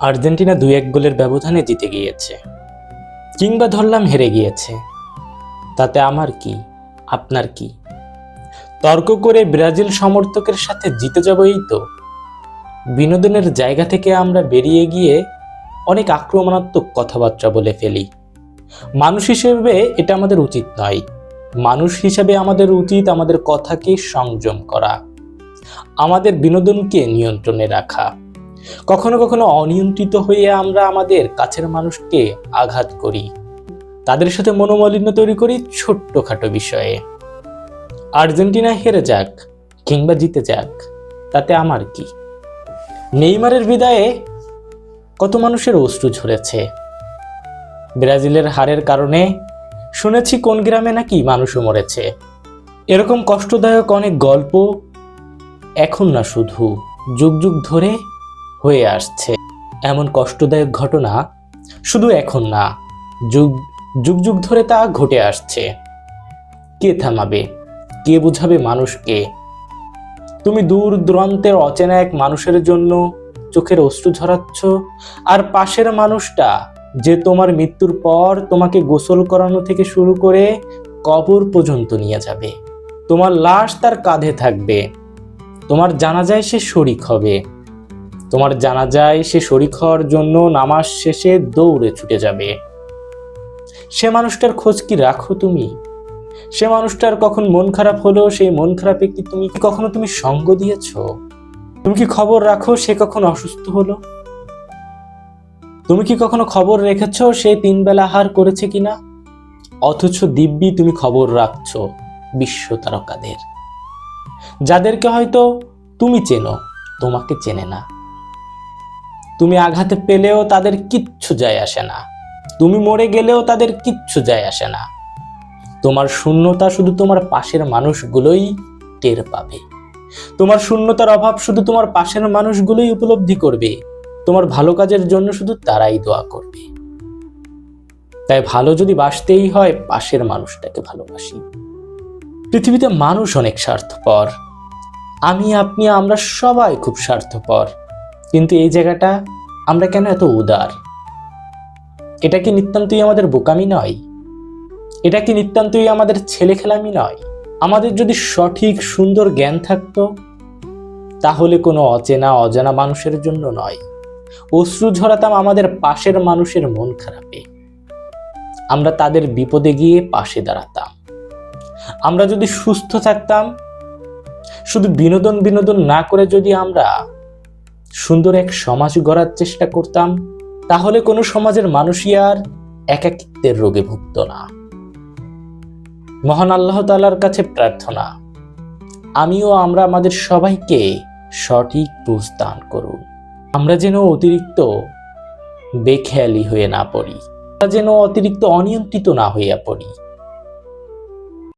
Argentina 2-1 গোলের ব্যবধানে জিতে গিয়েছে, কিংবা ধরলাম হেরে গিয়েছে, তাতে আমার কি, আপনার কি? তর্ক করে ব্রাজিল সমর্থকের সাথে জিতে যাব এই তো? বিনোদনের জায়গা থেকে আমরা বেরিয়ে গিয়ে অনেক আক্রমণাত্মক কথাবার্তা বলে ফেলি। মানুষ হিসেবে এটা আমাদের উচিত নয়। মানুষ হিসেবে আমাদের উচিত আমাদের কথাকে সংযম করা, আমাদের বিনোদনকে নিয়ন্ত্রণে রাখা। কখনো কখনো অনিয়ন্ত্রিত হয়ে আমরা আমাদের কাছের মানুষকে আঘাত করি, তাদের সাথে মনোমালিন্য তৈরি করি ছোট্টখাটো বিষয়ে। আর্জেন্টিনা হেরে যাক কিংবা জিতে যাক, তাতে আমার কি? নেইমারের বিদায়ে কত মানুষের অশ্রু ঝরেছে। ব্রাজিলের হারের কারণে শুনেছি কোন গ্রামে নাকি মানুষও মরেছে। এরকম কষ্টদায়ক অনেক গল্প এখন না, শুধু যুগ যুগ ধরে হয়ে আসছে। এমন কষ্টদায়ক ঘটনা শুধু এখন না, যুগ যুগ যুগ ধরে তা ঘটে আসছে। কে থামাবে? কে বুঝাবে মানুষকে? তুমি দূর দূরান্তের অচেনা এক মানুষের জন্য চোখের অশ্রু ঝরাচ্ছ, আর পাশের মানুষটা যে তোমার মৃত্যুর পর তোমাকে গোসল করানো থেকে শুরু করে কবর পর্যন্ত নিয়ে যাবে, তোমার লাশ তার কাঁধে থাকবে, তোমার জানাজায় সে শরিক হবে, তোমার জানাজায় সে শরিক হওয়ার জন্য নামাজ শেষে দৌড়ে ছুটে যাবে। সে মানুষটার খোঁজ কি রাখো তুমি? সে মানুষটার কখন মন খারাপ হলো, সেই মন খারাপে কি কখনো তুমি সঙ্গ দিয়েছো? তুমি কি খবর রাখো সে কখন অসুস্থ হলো? তুমি কি কখনো খবর রেখেছো সে 3 বেলা আহার করেছে কিনা? অথচ দিব্যি তুমি খবর রাখছো বিশ্ব তারকাদের, যাদেরকে হয়তো তুমি চেনো, তোমাকে চেনে না। তুমি আঘাতে পেলেও তাদের কিচ্ছু যায় আসে না, তুমি মরে গেলেও তাদের কিচ্ছু যায় আসে না। তোমার শূন্যতা শুধু তোমার পাশের মানুষগুলোই টের পাবে, তোমার শূন্যতার অভাব শুধু তোমার পাশের মানুষগুলোই উপলব্ধি করবে, তোমার ভালো কাজের জন্য শুধু তারাই দোয়া করবে। তাই ভালো যদি বাসতেই হয়, পাশের মানুষটাকে ভালোবাসি। পৃথিবীতে মানুষ অনেক স্বার্থপর, আমি, আপনি, আমরা সবাই খুব স্বার্থপর, কিন্তু এই জায়গাটা আমরা কেন এত উদার? এটা কি নিতান্তই আমাদের বোকামি নয়? এটা কি নিতান্তই আমাদের ছেলে খেলামি নয়? আমাদের যদি সঠিক সুন্দর জ্ঞান থাকতো, তাহলে কোনো অচেনা অজানা মানুষের জন্য নয়, অশ্রু ঝরাতাম আমাদের পাশের মানুষের মন খারাপে। আমরা তাদের বিপদে গিয়ে পাশে দাঁড়াতাম। আমরা যদি সুস্থ থাকতাম, শুধু বিনোদন বিনোদন না করে যদি আমরা সুন্দর এক সমাজ গড়ার চেষ্টা করতাম, তাহলে কোনো সমাজের মানুষই আর একাকিত্বের রোগে ভুগত না। মহান আল্লাহ তাআলার কাছে প্রার্থনা, আমিও আমরা আমাদের সবাইকে সঠিক বুঝ দান করুন। আমরা যেন অতিরিক্ত বেখেয়ালি হয়ে না পড়ি, আমরা যেন অতিরিক্ত অনিয়ন্ত্রিত না হইয়া পড়ি।